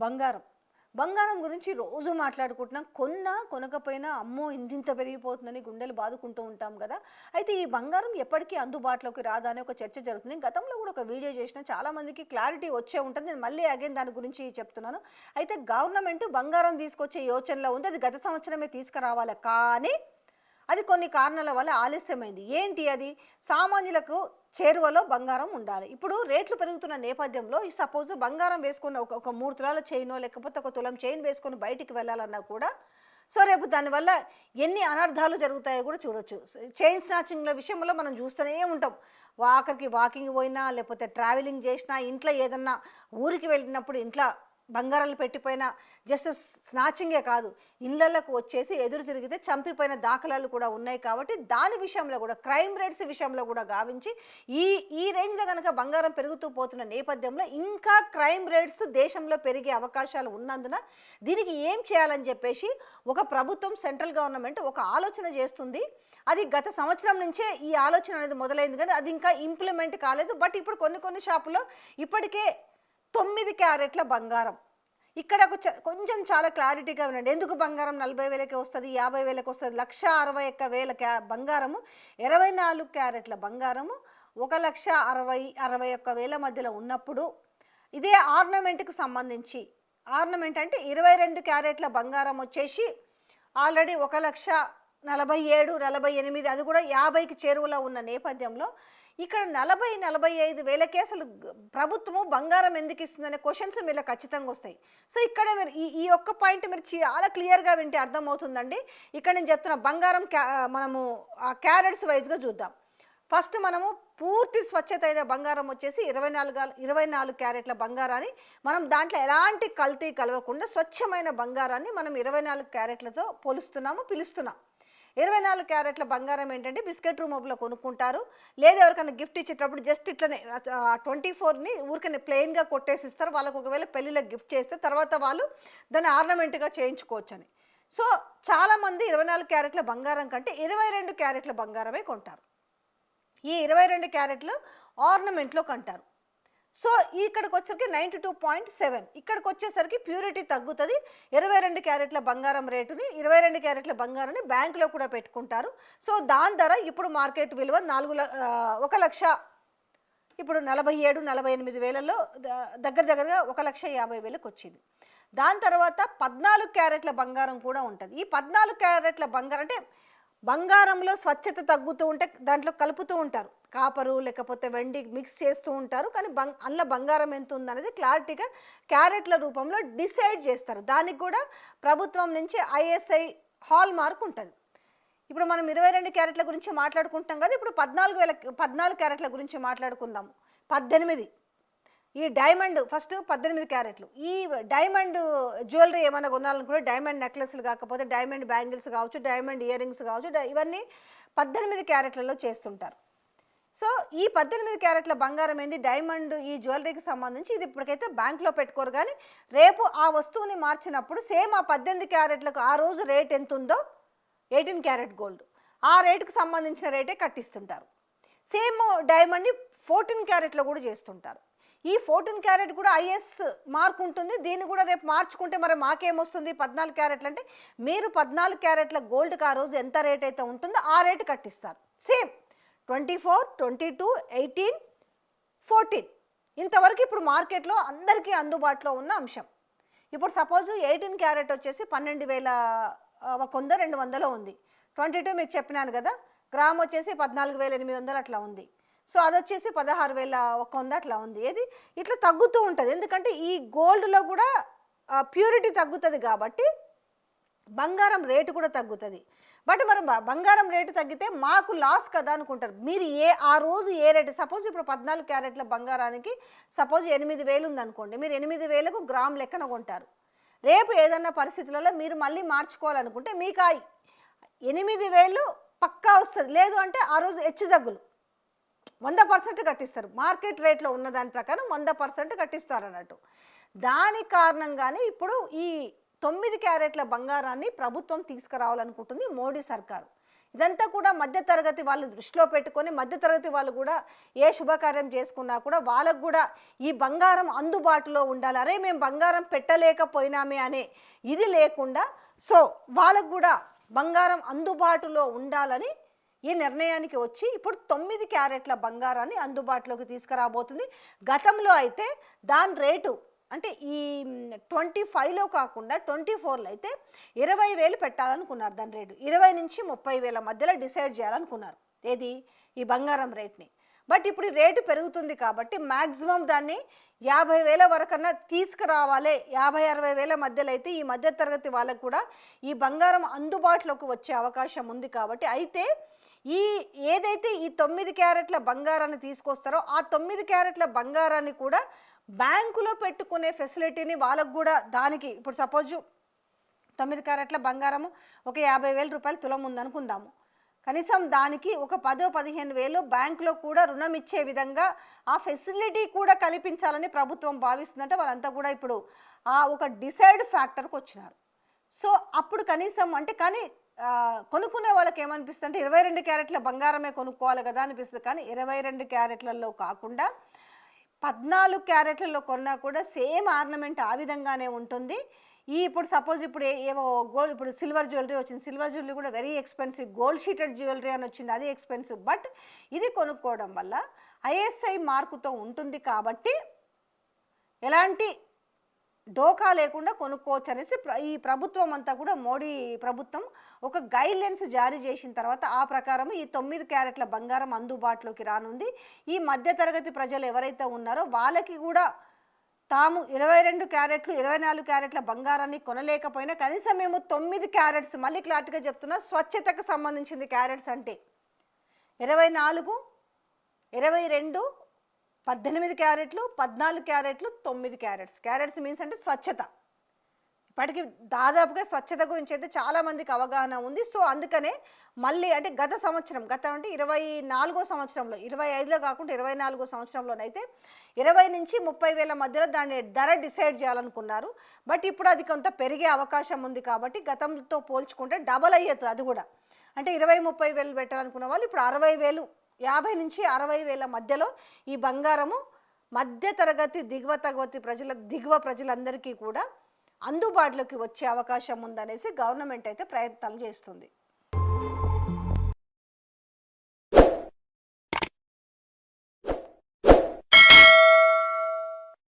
బంగారం. బంగారం గురించి రోజు మాట్లాడుకుంటున్నాం. కొనకపోయినా అమ్మో! ఇంతింత పెరిగిపోతుందని గుండెలు బాదుకుంటూ ఉంటాం గదా! అయితే ఈ బంగారం ఎప్పటికీ అందుబాటులోకి రాదా అనే ఒక చర్చ జరుగుతుంది. గతంలో కూడా ఒక వీడియో చేసినా చాలామందికి క్లారిటీ వచ్చే ఉంటుంది. నేను మళ్ళీ అగైన్ దాని గురించి చెప్తున్నాను. అయితే గవర్నమెంట్ బంగారం తీసుకొచ్చే యోచనలో ఉంది. అది గత సంవత్సరమే తీసుకురావాలి. కానీ అది కొన్ని కారణాల వల్ల ఆలస్యమైంది. ఏంటి అది? సామాన్యులకు చేరువలో బంగారం ఉండాలి. ఇప్పుడు రేట్లు పెరుగుతున్న నేపథ్యంలో సపోజ్ బంగారం వేసుకున్న ఒక 3 తులాల చైనో లేకపోతే ఒక తులం చైన్ వేసుకొని బయటికి వెళ్ళాలన్నా కూడా రేపు దానివల్ల ఎన్ని అనర్థాలు జరుగుతాయో కూడా చూడొచ్చు. చైన్ స్నాచింగ్ల విషయంలో మనం చూస్తూనే ఉంటాం. ఆఖరికి వాకింగ్ పోయినా లేకపోతే ట్రావెలింగ్ చేసినా ఇంట్లో ఏదన్నా ఊరికి వెళ్ళినప్పుడు ఇంట్లో బంగారాలు పెట్టిపోయినా జస్ట్ స్నాచింగే కాదు, ఇళ్లలకు వచ్చేసి ఎదురు తిరిగితే చంపిపోయిన దాఖలాలు కూడా ఉన్నాయి. కాబట్టి దాని విషయంలో కూడా క్రైమ్ రేట్స్ విషయంలో కూడా గావించి ఈ రేంజ్లో కనుక బంగారం పెరుగుతూ పోతున్న నేపథ్యంలో ఇంకా క్రైమ్ రేట్స్ దేశంలో పెరిగే అవకాశాలు ఉన్నందున దీనికి ఏం చేయాలని చెప్పేసి ఒక ప్రభుత్వం, సెంట్రల్ గవర్నమెంట్ ఒక ఆలోచన చేస్తుంది. అది గత సంవత్సరం నుంచే ఈ ఆలోచన అనేది మొదలైంది, కానీ అది ఇంకా ఇంప్లిమెంట్ కాలేదు. బట్ ఇప్పుడు కొన్ని షాపుల్లో ఇప్పటికే 9 క్యారెట్ల బంగారం. ఇక్కడ కొంచెం చాలా క్లారిటీగా వినండి. ఎందుకు బంగారం 40,000కే వస్తుంది, 50,000కి వస్తుంది? 1,61,000 బంగారము, 24 క్యారెట్ల బంగారము 1,61,000 మధ్యలో ఉన్నప్పుడు ఇదే ఆర్నమెంట్కి సంబంధించి, ఆర్నమెంట్ అంటే 22 క్యారెట్ల బంగారం వచ్చేసి ఆల్రెడీ 1,47,000, 48 అది కూడా 50కి చేరువలో ఉన్న నేపథ్యంలో ఇక్కడ 40,45,000కే అసలు ప్రభుత్వము బంగారం ఎందుకు ఇస్తుందనే క్వశ్చన్స్ మీరు ఖచ్చితంగా వస్తాయి. సో ఇక్కడ మీరు ఈ ఒక్క పాయింట్ మీరు చాలా క్లియర్గా వింటే అర్థమవుతుందండి. ఇక్కడ నేను చెప్తున్నా బంగారం మనము క్యారెట్స్ వైజ్గా చూద్దాం. ఫస్ట్ మనము పూర్తి స్వచ్ఛత అయిన బంగారం వచ్చేసి 24 క్యారెట్ల బంగారాన్ని మనం దాంట్లో ఎలాంటి కల్తీ కలవకుండా స్వచ్ఛమైన బంగారాన్ని మనం 24 క్యారెట్లతో పిలుస్తున్నాం. 24 క్యారెట్ల బంగారం ఏంటంటే బిస్కెట్ రూమ్లో కొనుక్కుంటారు, లేదా ఎవరికైనా గిఫ్ట్ ఇచ్చేటప్పుడు జస్ట్ ఇట్లనే 24ని ఊరికనే ప్లెయిన్గా కొట్టేసి ఇస్తారు. వాళ్ళకు ఒకవేళ పెళ్ళిలో గిఫ్ట్ చేస్తే తర్వాత వాళ్ళు దాన్ని ఆర్నమెంట్గా చేయించుకోవచ్చు అని. సో చాలామంది 24 క్యారెట్ల బంగారం కంటే 22 క్యారెట్ల బంగారమే కొంటారు. ఈ 22 క్యారెట్లు ఆర్నమెంట్లో కొంటారు. సో ఇక్కడికి వచ్చేసరికి 92.7, ఇక్కడికి వచ్చేసరికి ప్యూరిటీ తగ్గుతుంది. 22 క్యారెట్ల బంగారం రేటుని, 22 క్యారెట్ల బంగారాన్ని బ్యాంకులో కూడా పెట్టుకుంటారు. సో దాని ధర ఇప్పుడు మార్కెట్ విలువ 1 లక్ష, ఇప్పుడు 47-48 వేలలో దగ్గరగా 1,50,000కి వచ్చింది. దాని తర్వాత 14 క్యారెట్ల బంగారం కూడా ఉంటుంది. ఈ 14 క్యారెట్ల బంగారం అంటే బంగారంలో స్వచ్ఛత తగ్గుతూ ఉంటే దాంట్లో కలుపుతూ ఉంటారు, కాపరు లేకపోతే వెండి మిక్స్ చేస్తూ ఉంటారు. కానీ అందులో బంగారం ఎంత ఉందనేది క్లారిటీగా క్యారెట్ల రూపంలో డిసైడ్ చేస్తారు. దానికి కూడా ప్రభుత్వం నుంచి ISI హాల్ మార్క్ ఉంటుంది. ఇప్పుడు మనం 22 క్యారెట్ల గురించి మాట్లాడుకుంటాం కదా, ఇప్పుడు 14 క్యారెట్ల గురించి మాట్లాడుకుందాం. 18 ఈ డైమండ్ ఫస్ట్ 18 క్యారెట్లు. ఈ డైమండ్ జ్యువెలరీ ఏమైనా కొనాలనుకుంటే డైమండ్ నెక్లెస్లు కాకపోతే డైమండ్ బ్యాంగిల్స్ కావచ్చు, డైమండ్ ఇయర్ రింగ్స్ కావచ్చు, ఇవన్నీ 18 క్యారెట్లలో చేస్తుంటారు. సో ఈ 18 క్యారెట్ల బంగారం ఏంది, డైమండ్ ఈ జ్యువెలరీకి సంబంధించి ఇది ఇప్పటికైతే బ్యాంక్లో పెట్టుకోరు. కానీ రేపు ఆ వస్తువుని మార్చినప్పుడు సేమ్ ఆ 18 క్యారెట్లకు ఆ రోజు రేట్ ఎంత ఉందో 18 క్యారెట్ గోల్డ్ ఆ రేటుకు సంబంధించిన రేటే కట్టిస్తుంటారు. సేమ్ డైమండ్ని 14 క్యారెట్లో కూడా చేస్తుంటారు. ఈ 14 క్యారెట్ కూడా IS మార్క్ ఉంటుంది. దీన్ని కూడా రేపు మార్చుకుంటే మరి మాకేమొస్తుంది? 14 క్యారెట్లు అంటే మీరు 14 క్యారెట్ల గోల్డ్కి ఆ రోజు ఎంత రేట్ అయితే ఉంటుందో ఆ రేటు కట్టిస్తారు. సేమ్ 24, 22, 18, 14 ఇంతవరకు ఇప్పుడు మార్కెట్లో అందరికీ అందుబాటులో ఉన్న అంశం. ఇప్పుడు సపోజ్ 18 క్యారెట్ వచ్చేసి 12,100-200 ఉంది. 22 మీకు చెప్పినాను కదా, గ్రామ్ వచ్చేసి 14,800 అట్లా ఉంది. సో అది వచ్చేసి 16,100 అట్లా ఉంది. ఏది ఇట్లా తగ్గుతూ ఉంటుంది. ఎందుకంటే ఈ గోల్డ్లో కూడా ప్యూరిటీ తగ్గుతుంది కాబట్టి బంగారం రేటు కూడా తగ్గుతుంది. బట్ మరి బంగారం రేటు తగ్గితే మాకు లాస్ కదా అనుకుంటారు. మీరు ఆ రోజు ఏ రేటు, సపోజ్ ఇప్పుడు 14 క్యారెట్ల బంగారానికి సపోజ్ 8,000 ఉందనుకోండి, మీరు 8,000కు గ్రామ్ లెక్కన కొంటారు. రేపు ఏదన్నా పరిస్థితులలో మీరు మళ్ళీ మార్చుకోవాలనుకుంటే మీకు ఆ 8,000 పక్కా వస్తుంది. లేదు అంటే ఆ రోజు హెచ్చుతగ్గులు 100% కట్టిస్తారు. మార్కెట్ రేట్లో ఉన్న దాని ప్రకారం 100% కట్టిస్తారు అన్నట్టు. దాని కారణంగానే ఇప్పుడు ఈ 9 క్యారెట్ల బంగారాన్ని ప్రభుత్వం తీసుకురావాలనుకుంటుంది మోడీ సర్కారు. ఇదంతా కూడా మధ్యతరగతి వాళ్ళు దృష్టిలో పెట్టుకొని మధ్యతరగతి వాళ్ళు కూడా ఏ శుభకార్యం చేసుకున్నా కూడా వాళ్ళకు కూడా ఈ బంగారం అందుబాటులో ఉండాలి. అరే మేము బంగారం పెట్టలేకపోయినామే అనే ఇది లేకుండా సో వాళ్ళకు కూడా బంగారం అందుబాటులో ఉండాలని ఈ నిర్ణయానికి వచ్చి ఇప్పుడు 9 క్యారెట్ల బంగారాన్ని అందుబాటులోకి తీసుకురాబోతుంది. గతంలో అయితే దాని రేటు అంటే ఈ 25లో కాకుండా 24లో అయితే 20,000 పెట్టాలనుకున్నారు. దాని రేటు 20 నుంచి 30,000 మధ్యలో డిసైడ్ చేయాలనుకున్నారు ఏది ఈ బంగారం రేట్ని. బట్ ఇప్పుడు రేటు పెరుగుతుంది కాబట్టి మ్యాక్సిమం దాన్ని 50,000 వరకన్నా తీసుకురావాలి. 50-60,000 మధ్యలో అయితే ఈ మధ్యతరగతి వాళ్ళకు కూడా ఈ బంగారం అందుబాటులోకి వచ్చే అవకాశం ఉంది. కాబట్టి అయితే ఈ ఏదైతే ఈ 9 క్యారెట్ల బంగారాన్ని తీసుకొస్తారో ఆ 9 క్యారెట్ల బంగారాన్ని కూడా బ్యాంకులో పెట్టుకునే ఫెసిలిటీని వాళ్ళకు కూడా దానికి ఇప్పుడు సపోజ్ 9 క్యారెట్ల బంగారము ఒక 50,000 రూపాయలు తులం ఉందనుకుందాము. కనీసం దానికి ఒక 10-15,000 బ్యాంకులో కూడా రుణం ఇచ్చే విధంగా ఆ ఫెసిలిటీ కూడా కల్పించాలని ప్రభుత్వం భావిస్తుందంటే వాళ్ళంతా కూడా ఇప్పుడు ఆ ఒక డిసైడ్ ఫ్యాక్టర్కి వచ్చినారు. సో అప్పుడు కనీసం అంటే కానీ కొనుక్కునే వాళ్ళకి ఏమనిపిస్తుంది అంటే 22 క్యారెట్ల బంగారమే కొనుక్కోవాలి కదా అనిపిస్తుంది. కానీ 22 క్యారెట్లలో కాకుండా 14 క్యారెట్లలో కొన్నా కూడా సేమ్ ఆర్నమెంట్ ఆ విధంగానే ఉంటుంది. ఈ ఇప్పుడు సపోజ్ ఇప్పుడు ఏవో గోల్డ్ ఇప్పుడు సిల్వర్ జ్యువెలరీ వచ్చింది. సిల్వర్ జ్యువెలరీ కూడా very expensive. Gold sheeted jewellery అని వచ్చింది, అది ఎక్స్పెన్సివ్. బట్ ఇది కొనుక్కోవడం వల్ల ఐఎస్ఐ మార్కుతో ఉంటుంది కాబట్టి ఎలాంటి డోకా లేకుండా కొనుక్కోవచ్చు అనేసి ఈ ప్రభుత్వం అంతా కూడా మోడీ ప్రభుత్వం ఒక గైడ్లైన్స్ జారీ చేసిన తర్వాత ఆ ప్రకారం ఈ 9 క్యారెట్ల బంగారం అందుబాటులోకి రానుంది. ఈ మధ్యతరగతి ప్రజలు ఎవరైతే ఉన్నారో వాళ్ళకి కూడా తాము 22 క్యారెట్లు 24 క్యారెట్ల బంగారాన్ని కొనలేకపోయినా కనీసం మేము 9 క్యారెట్స్ మళ్ళీ క్లారిటీగా చెప్తున్నా స్వచ్ఛతకు సంబంధించింది క్యారెట్స్ అంటే 24, 22, 18 క్యారెట్లు, 14 క్యారెట్లు, 9 క్యారెట్స్. క్యారెట్స్ మీన్స్ అంటే స్వచ్ఛత. ఇప్పటికి దాదాపుగా స్వచ్ఛత గురించి అయితే చాలామందికి అవగాహన ఉంది. సో అందుకనే మళ్ళీ అంటే గత అంటే 24వ సంవత్సరంలో 25లో కాకుండా 24వ సంవత్సరంలోనైతే 20 నుంచి 30,000 మధ్యలో దాని ధర డిసైడ్ చేయాలనుకున్నారు. బట్ ఇప్పుడు అది కొంత పెరిగే అవకాశం ఉంది కాబట్టి గతంతో పోల్చుకుంటే డబల్ అయ్యేది అది కూడా. అంటే 20-30,000 పెట్టాలనుకున్న వాళ్ళు ఇప్పుడు 60,000 50 నుంచి 60,000 మధ్యలో ఈ బంగారము మధ్యతరగతి దిగువ ప్రజలందరికీ కూడా అందుబాటులోకి వచ్చే అవకాశం ఉందనేసి గవర్నమెంట్ అయితే ప్రయత్నాలు చేస్తుంది.